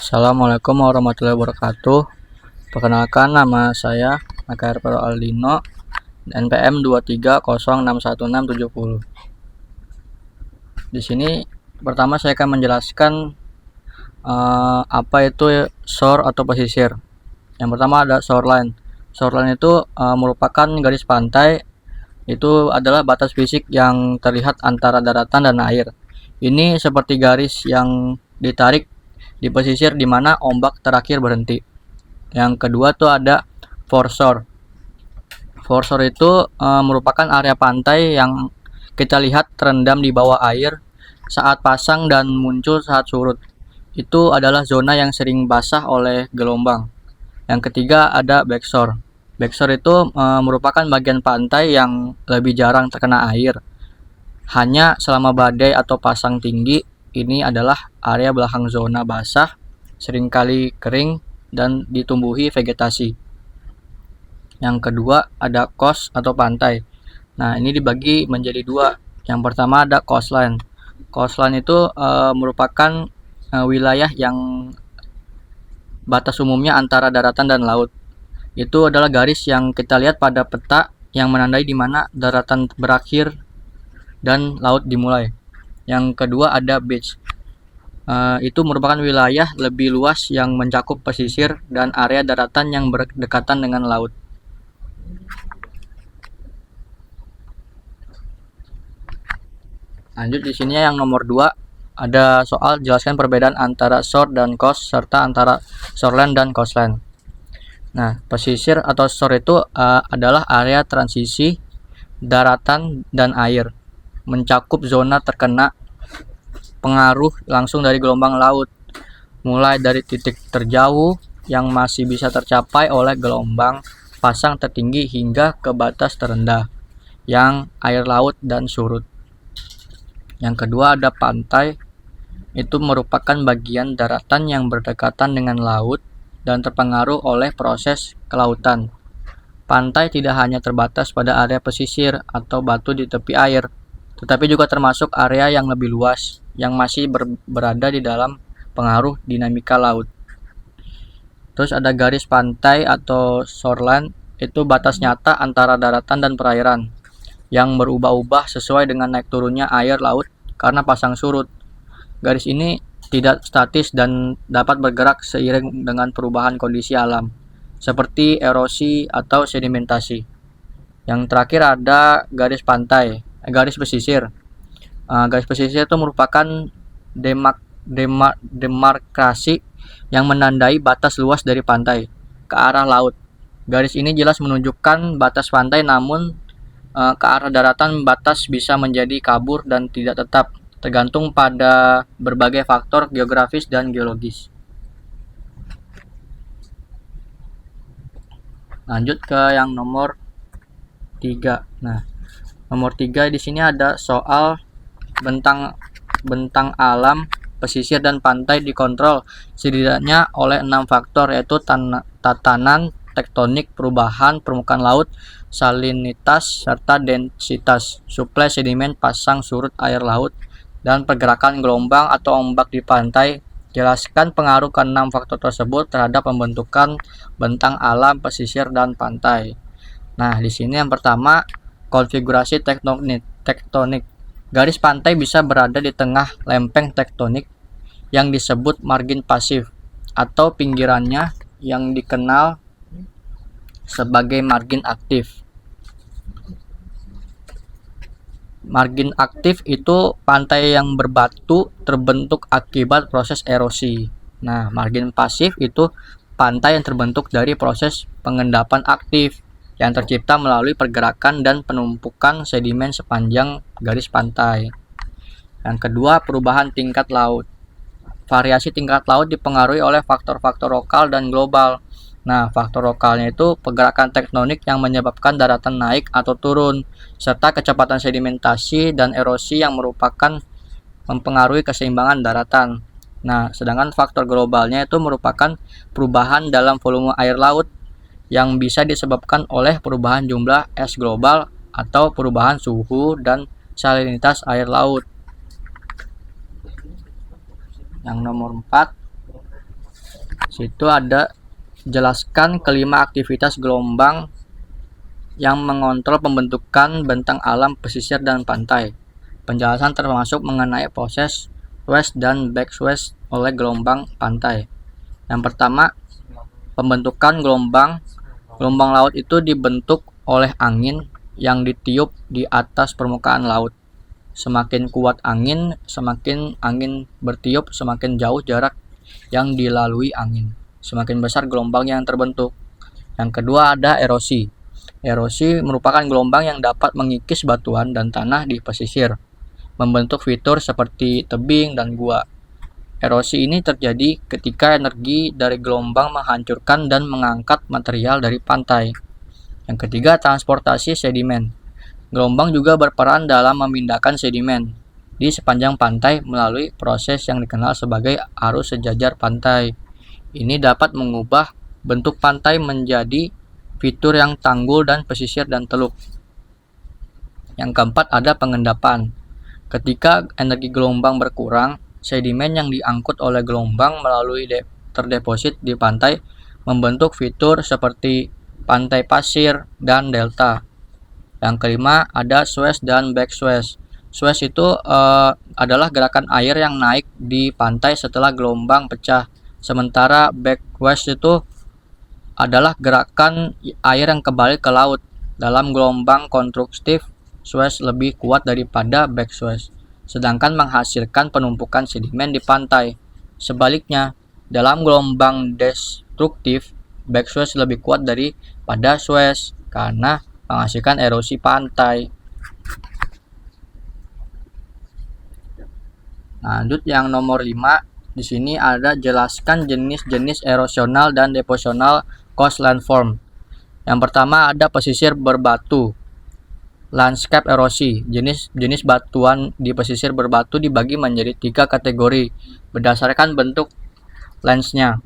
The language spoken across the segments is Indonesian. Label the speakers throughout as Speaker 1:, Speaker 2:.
Speaker 1: Assalamualaikum warahmatullahi wabarakatuh. Perkenalkan, nama saya Makair Pero Aldino, NPM 2306160. Di sini pertama saya akan menjelaskan apa itu shore atau pesisir. Yang pertama ada shoreline. Shoreline itu merupakan garis pantai. Itu adalah batas fisik yang terlihat antara daratan dan air. Ini seperti garis yang ditarik di pesisir di mana ombak terakhir berhenti. Yang kedua tuh ada foreshore. Foreshore itu merupakan area pantai yang kita lihat terendam di bawah air saat pasang dan muncul saat surut. Itu adalah zona yang sering basah oleh gelombang. Yang ketiga ada backshore. Backshore itu merupakan bagian pantai yang lebih jarang terkena air. Hanya selama badai atau pasang tinggi. Ini adalah area belakang zona basah, seringkali kering dan ditumbuhi vegetasi. Yang kedua ada coast atau pantai. Nah, ini dibagi menjadi dua. Yang pertama ada coastline. Coastline itu merupakan wilayah yang batas umumnya antara daratan dan laut. Itu adalah garis yang kita lihat pada peta yang menandai di mana daratan berakhir dan laut dimulai. Yang kedua ada beach. Itu merupakan wilayah lebih luas yang mencakup pesisir dan area daratan yang berdekatan dengan laut. Lanjut di sini yang nomor 2 ada soal jelaskan perbedaan antara shore dan coast serta antara shoreline dan coastline. Nah, pesisir atau shore itu adalah area transisi daratan dan air, mencakup zona terkena pengaruh langsung dari gelombang laut, mulai dari titik terjauh yang masih bisa tercapai oleh gelombang pasang tertinggi hingga ke batas terendah yang air laut dan surut. Yang kedua ada pantai. Itu merupakan bagian daratan yang berdekatan dengan laut dan terpengaruh oleh proses kelautan. Pantai tidak hanya terbatas pada area pesisir atau batu di tepi air, tetapi juga termasuk area yang lebih luas yang masih berada di dalam pengaruh dinamika laut. Terus ada garis pantai atau shoreline. Itu batas nyata antara daratan dan perairan yang berubah-ubah sesuai dengan naik turunnya air laut karena pasang surut. Garis ini tidak statis dan dapat bergerak seiring dengan perubahan kondisi alam, seperti erosi atau sedimentasi. Yang terakhir ada garis pantai, garis pesisir. Garis pesisir itu merupakan demarkasi yang menandai batas luas dari pantai ke arah laut. Garis ini jelas menunjukkan batas pantai, namun ke arah daratan batas bisa menjadi kabur dan tidak tetap, tergantung pada berbagai faktor geografis dan geologis. Lanjut ke yang nomor 3. Nah, nomor 3 di sini ada soal bentang alam pesisir dan pantai dikontrol setidaknya oleh 6 faktor, yaitu tatanan tektonik, perubahan permukaan laut, salinitas, serta densitas, suplai sedimen, pasang surut air laut, dan pergerakan gelombang atau ombak di pantai. Jelaskan pengaruh ke-6 faktor tersebut terhadap pembentukan bentang alam pesisir dan pantai. Nah, di sini yang pertama konfigurasi tektonik. Garis pantai bisa berada di tengah lempeng tektonik yang disebut margin pasif atau pinggirannya yang dikenal sebagai margin aktif. Margin aktif itu pantai yang berbatu terbentuk akibat proses erosi. Nah, margin pasif itu pantai yang terbentuk dari proses pengendapan aktif yang tercipta melalui pergerakan dan penumpukan sedimen sepanjang garis pantai. Yang kedua, perubahan tingkat laut. Variasi tingkat laut dipengaruhi oleh faktor-faktor lokal dan global. Nah, faktor lokalnya itu pergerakan tektonik yang menyebabkan daratan naik atau turun, serta kecepatan sedimentasi dan erosi yang merupakan mempengaruhi keseimbangan daratan. Nah, sedangkan faktor globalnya itu merupakan perubahan dalam volume air laut yang bisa disebabkan oleh perubahan jumlah es global atau perubahan suhu dan salinitas air laut. Yang nomor 4 Situ ada jelaskan kelima aktivitas gelombang yang mengontrol pembentukan bentang alam pesisir dan pantai. Penjelasan termasuk mengenai proses west dan backwash oleh gelombang pantai. Yang pertama, pembentukan gelombang. Gelombang laut itu dibentuk oleh angin yang ditiup di atas permukaan laut. Semakin kuat angin, semakin angin bertiup, semakin jauh jarak yang dilalui angin, semakin besar gelombang yang terbentuk. Yang kedua ada erosi. Erosi merupakan gelombang yang dapat mengikis batuan dan tanah di pesisir, membentuk fitur seperti tebing dan gua. Erosi ini terjadi ketika energi dari gelombang menghancurkan dan mengangkat material dari pantai. Yang ketiga, transportasi sedimen. Gelombang juga berperan dalam memindahkan sedimen di sepanjang pantai melalui proses yang dikenal sebagai arus sejajar pantai. Ini dapat mengubah bentuk pantai menjadi fitur yang tanggul dan pesisir dan teluk. Yang keempat ada pengendapan. Ketika energi gelombang berkurang, sedimen yang diangkut oleh gelombang melalui terdeposit di pantai membentuk fitur seperti pantai pasir dan delta. Yang kelima ada swash dan backswash. Swash itu adalah gerakan air yang naik di pantai setelah gelombang pecah. Sementara backwash itu adalah gerakan air yang kembali ke laut. Dalam gelombang konstruktif, swash lebih kuat daripada backswash, sedangkan menghasilkan penumpukan sedimen di pantai. Sebaliknya, dalam gelombang destruktif, backswash lebih kuat daripada swash karena menghasilkan erosi pantai. Lanjut yang nomor 5, di sini ada jelaskan jenis-jenis erosional dan deposional coast landform. Yang pertama ada pesisir berbatu. Landscape erosi. Jenis batuan di pesisir berbatu dibagi menjadi 3 kategori berdasarkan bentuk lensnya.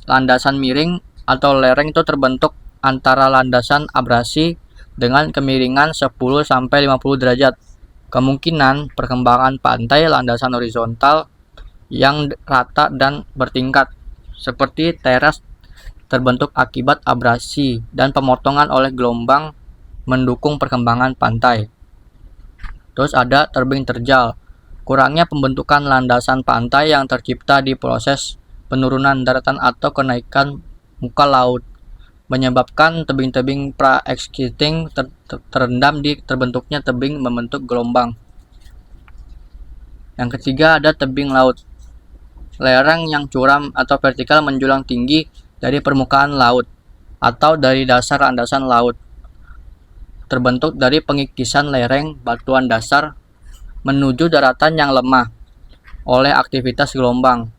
Speaker 1: Landasan miring atau lereng itu terbentuk antara landasan abrasi dengan kemiringan 10-50 derajat. Kemungkinan perkembangan pantai landasan horizontal yang rata dan bertingkat, seperti teras terbentuk akibat abrasi dan pemotongan oleh gelombang mendukung perkembangan pantai. Terus ada tebing terjal. Kurangnya pembentukan landasan pantai yang tercipta di proses penurunan daratan atau kenaikan muka laut menyebabkan tebing-tebing pra-existing terendam di terbentuknya tebing membentuk gelombang. Yang ketiga ada tebing laut. Lereng yang curam atau vertikal menjulang tinggi dari permukaan laut atau dari dasar landasan laut, terbentuk dari pengikisan lereng batuan dasar menuju daratan yang lemah oleh aktivitas gelombang,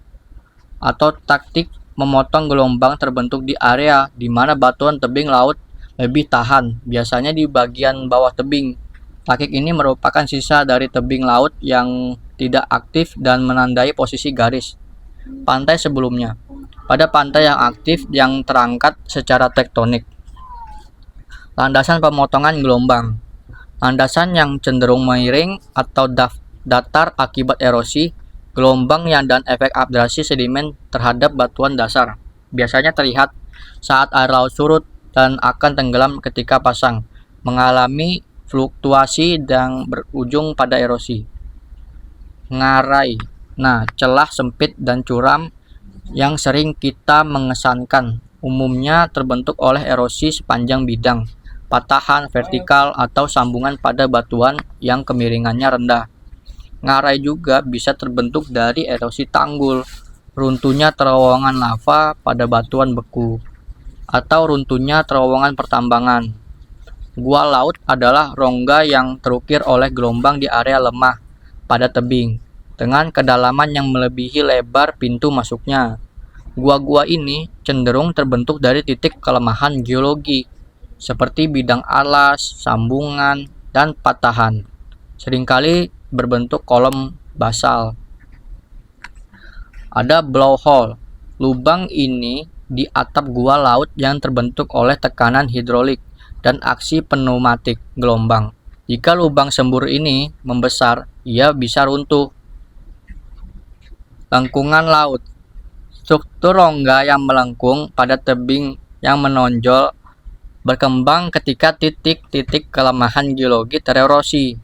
Speaker 1: atau taktik memotong gelombang terbentuk di area di mana batuan tebing laut lebih tahan, biasanya di bagian bawah tebing. Taktik ini merupakan sisa dari tebing laut yang tidak aktif dan menandai posisi garis pantai sebelumnya pada pantai yang aktif yang terangkat secara tektonik. Landasan pemotongan gelombang. Landasan yang cenderung miring atau datar akibat erosi, gelombang yang dan efek abrasi sedimen terhadap batuan dasar. Biasanya terlihat saat air laut surut dan akan tenggelam ketika pasang, mengalami fluktuasi dan berujung pada erosi. Ngarai. Nah, celah sempit dan curam yang sering kita mengesankan umumnya terbentuk oleh erosi sepanjang bidang, patahan vertikal atau sambungan pada batuan yang kemiringannya rendah. Ngarai juga bisa terbentuk dari erosi tanggul, runtuhnya terowongan lava pada batuan beku, atau runtuhnya terowongan pertambangan. Gua laut adalah rongga yang terukir oleh gelombang di area lemah pada tebing, dengan kedalaman yang melebihi lebar pintu masuknya. Gua-gua ini cenderung terbentuk dari titik kelemahan geologi, seperti bidang alas, sambungan, dan patahan. Seringkali berbentuk kolom basal. Ada blowhole. Lubang ini di atap gua laut yang terbentuk oleh tekanan hidrolik dan aksi pneumatik gelombang. Jika lubang sembur ini membesar, ia bisa runtuh. Lengkungan laut. Struktur rongga yang melengkung pada tebing yang menonjol berkembang ketika titik-titik kelemahan geologi tererosi.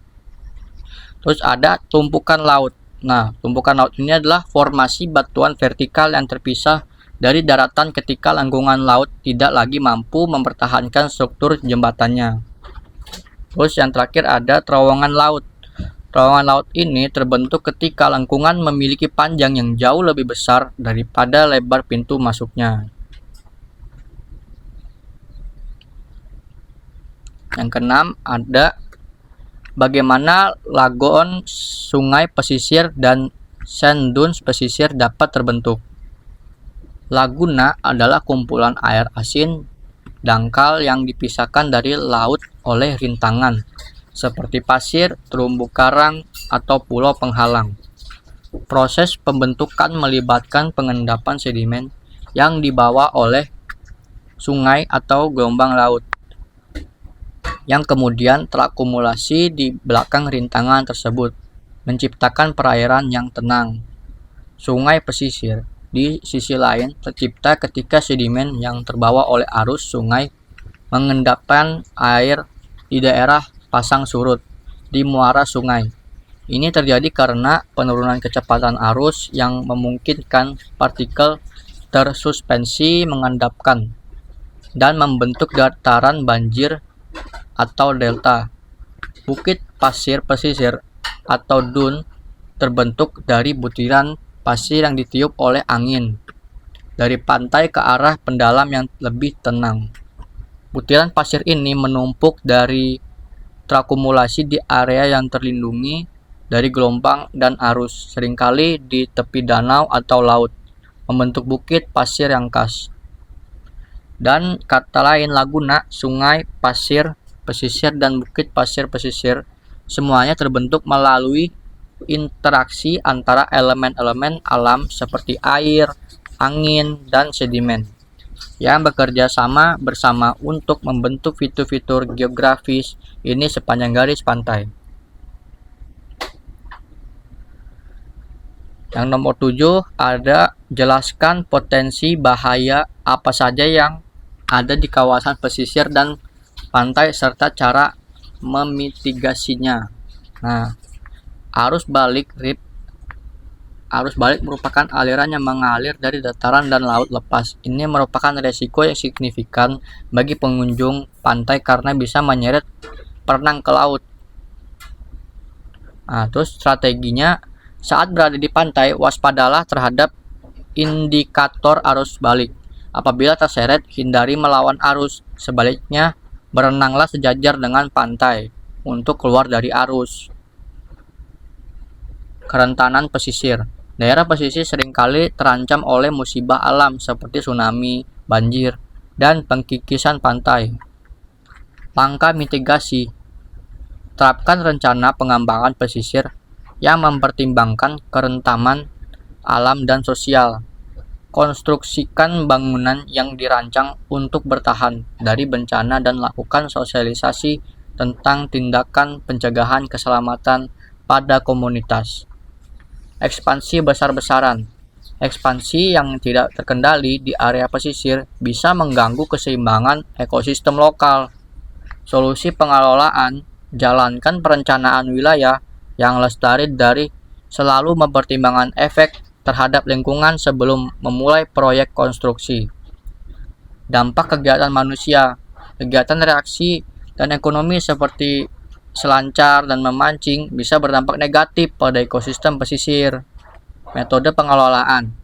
Speaker 1: Terus ada tumpukan laut. Nah, tumpukan laut ini adalah formasi batuan vertikal yang terpisah dari daratan ketika lengkungan laut tidak lagi mampu mempertahankan struktur jembatannya. Terus yang terakhir ada terowongan laut. Terowongan laut ini terbentuk ketika lengkungan memiliki panjang yang jauh lebih besar daripada lebar pintu masuknya. Yang keenam ada bagaimana lagoon, sungai pesisir, dan sand dunes pesisir dapat terbentuk. Laguna adalah kumpulan air asin dangkal yang dipisahkan dari laut oleh rintangan seperti pasir, terumbu karang, atau pulau penghalang. Proses pembentukan melibatkan pengendapan sedimen yang dibawa oleh sungai atau gelombang laut, yang kemudian terakumulasi di belakang rintangan tersebut, menciptakan perairan yang tenang. Sungai pesisir, di sisi lain, tercipta ketika sedimen yang terbawa oleh arus sungai mengendapkan air di daerah pasang surut di muara sungai. Ini terjadi karena penurunan kecepatan arus yang memungkinkan partikel tersuspensi mengendapkan dan membentuk dataran banjir atau delta. Bukit pasir pesisir atau dune terbentuk dari butiran pasir yang ditiup oleh angin dari pantai ke arah pendalam yang lebih tenang. Butiran pasir ini menumpuk dari terakumulasi di area yang terlindungi dari gelombang dan arus, seringkali di tepi danau atau laut, membentuk bukit pasir yang khas. Dan kata lain, laguna, sungai, pasir, pesisir, dan bukit pasir pesisir semuanya terbentuk melalui interaksi antara elemen-elemen alam seperti air, angin, dan sedimen yang bekerja sama bersama untuk membentuk fitur-fitur geografis ini sepanjang garis pantai. Yang nomor 7 ada jelaskan potensi bahaya apa saja yang ada di kawasan pesisir dan pantai serta cara memitigasinya. Nah, arus balik merupakan aliran yang mengalir dari dataran dan laut lepas. Ini merupakan resiko yang signifikan bagi pengunjung pantai karena bisa menyeret perenang ke laut. Nah, terus strateginya, saat berada di pantai, waspadalah terhadap indikator arus balik. Apabila terseret, hindari melawan arus. Sebaliknya, berenanglah sejajar dengan pantai untuk keluar dari arus. Kerentanan pesisir. Daerah pesisir seringkali terancam oleh musibah alam seperti tsunami, banjir, dan pengkikisan pantai. Langkah mitigasi. Terapkan rencana pengembangan pesisir yang mempertimbangkan kerentanan alam dan sosial. Konstruksikan bangunan yang dirancang untuk bertahan dari bencana dan lakukan sosialisasi tentang tindakan pencegahan keselamatan pada komunitas. Ekspansi besar-besaran. Ekspansi yang tidak terkendali di area pesisir bisa mengganggu keseimbangan ekosistem lokal. Solusi pengelolaan, jalankan perencanaan wilayah yang lestari dari selalu mempertimbangkan efek terhadap lingkungan sebelum memulai proyek konstruksi. Dampak kegiatan manusia. Kegiatan reaksi dan ekonomi seperti selancar dan memancing bisa berdampak negatif pada ekosistem pesisir. Metode pengelolaan.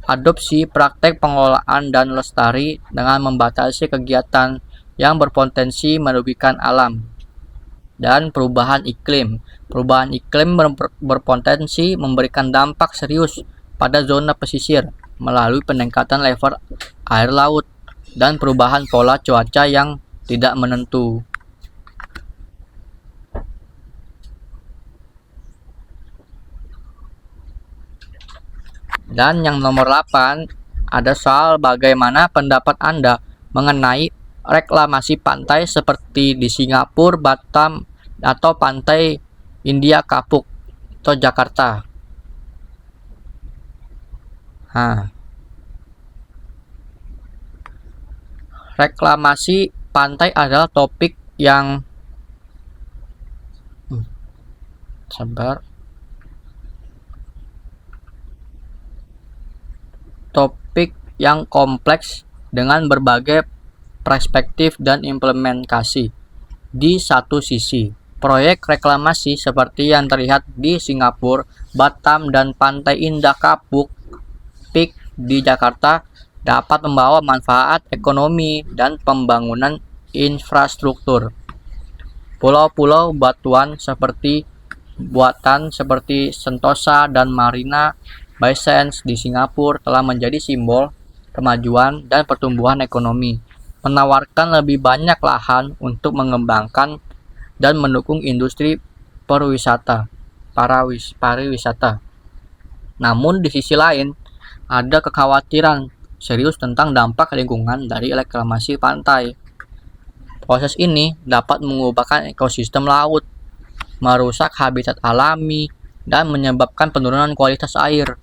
Speaker 1: Adopsi praktek pengelolaan dan lestari dengan membatasi kegiatan yang berpotensi merugikan alam. Dan perubahan iklim. Perubahan iklim berpotensi memberikan dampak serius pada zona pesisir melalui peningkatan level air laut dan perubahan pola cuaca yang tidak menentu. Dan yang nomor 8 ada soal bagaimana pendapat Anda mengenai reklamasi pantai seperti di Singapura, Batam, atau pantai India Kapuk atau Jakarta. Nah, Reklamasi pantai adalah topik yang kompleks dengan berbagai perspektif dan implementasi. Di satu sisi, proyek reklamasi seperti yang terlihat di Singapura, Batam, dan Pantai Indah Kapuk Peak di Jakarta dapat membawa manfaat ekonomi dan pembangunan infrastruktur. Pulau-pulau buatan seperti Sentosa dan Marina Bay Sands di Singapura telah menjadi simbol kemajuan dan pertumbuhan ekonomi, menawarkan lebih banyak lahan untuk mengembangkan dan mendukung industri pariwisata. Namun di sisi lain, ada kekhawatiran serius tentang dampak lingkungan dari reklamasi pantai. Proses ini dapat mengubahkan ekosistem laut, merusak habitat alami, dan menyebabkan penurunan kualitas air.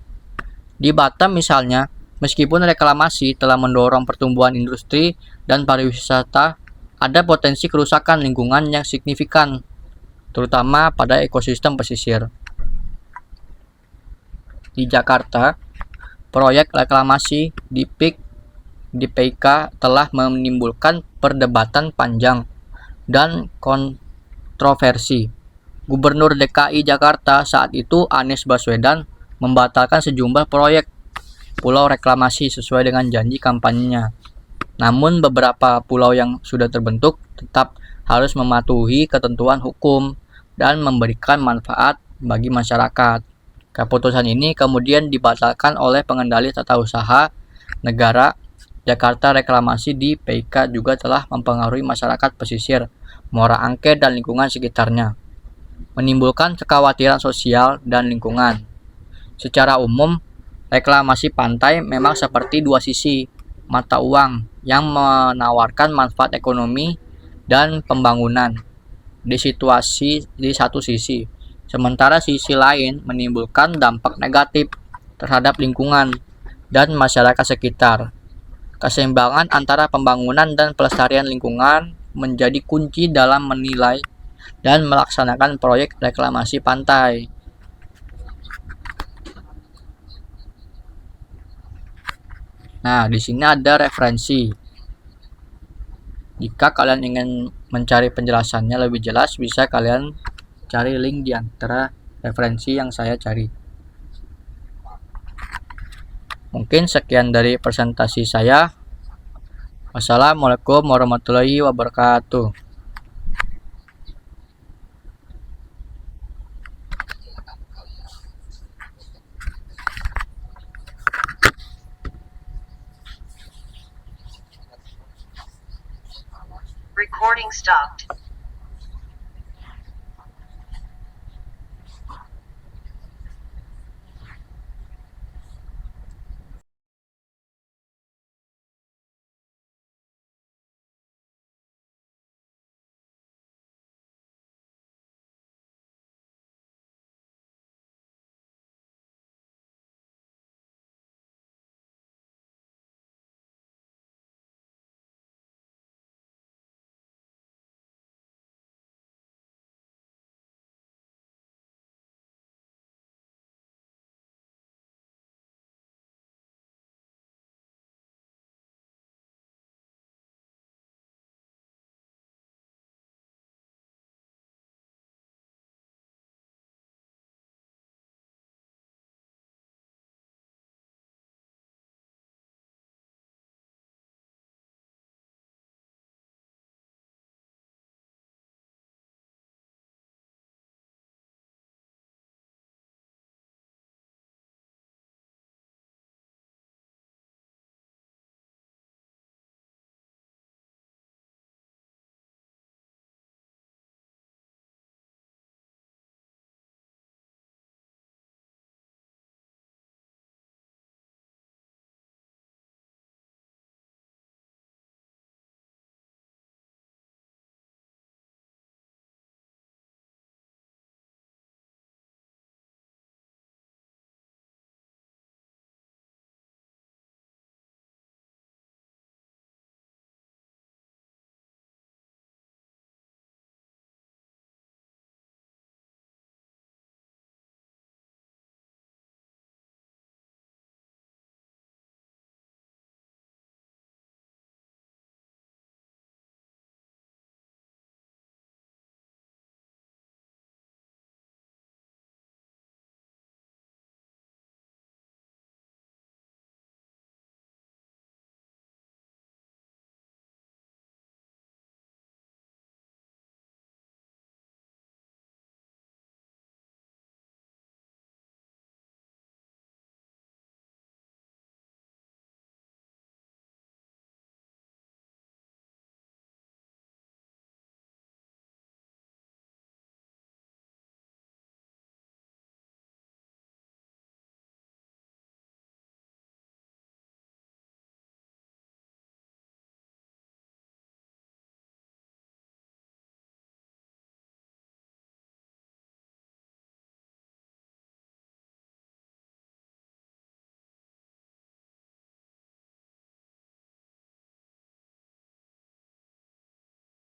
Speaker 1: Di Batam misalnya, meskipun reklamasi telah mendorong pertumbuhan industri dan pariwisata, ada potensi kerusakan lingkungan yang signifikan, terutama pada ekosistem pesisir. Di Jakarta, proyek reklamasi di PIK telah menimbulkan perdebatan panjang dan kontroversi. Gubernur DKI Jakarta saat itu, Anies Baswedan, membatalkan sejumlah proyek pulau reklamasi sesuai dengan janji kampanyenya. Namun beberapa pulau yang sudah terbentuk tetap harus mematuhi ketentuan hukum dan memberikan manfaat bagi masyarakat. Keputusan ini kemudian dibatalkan oleh pengendali tata usaha negara. Jakarta reklamasi di PIK juga telah mempengaruhi masyarakat pesisir, Muara Angke, dan lingkungan sekitarnya, menimbulkan kekhawatiran sosial dan lingkungan. Secara umum, reklamasi pantai memang seperti dua sisi mata uang yang menawarkan manfaat ekonomi dan pembangunan di satu sisi, sementara sisi lain menimbulkan dampak negatif terhadap lingkungan dan masyarakat sekitar. Keseimbangan antara pembangunan dan pelestarian lingkungan menjadi kunci dalam menilai dan melaksanakan proyek reklamasi pantai. Nah, di sini ada referensi. Jika kalian ingin mencari penjelasannya lebih jelas, bisa kalian cari link di antara referensi yang saya cari. Mungkin sekian dari presentasi saya. Wassalamualaikum warahmatullahi wabarakatuh.
Speaker 2: Recording stopped.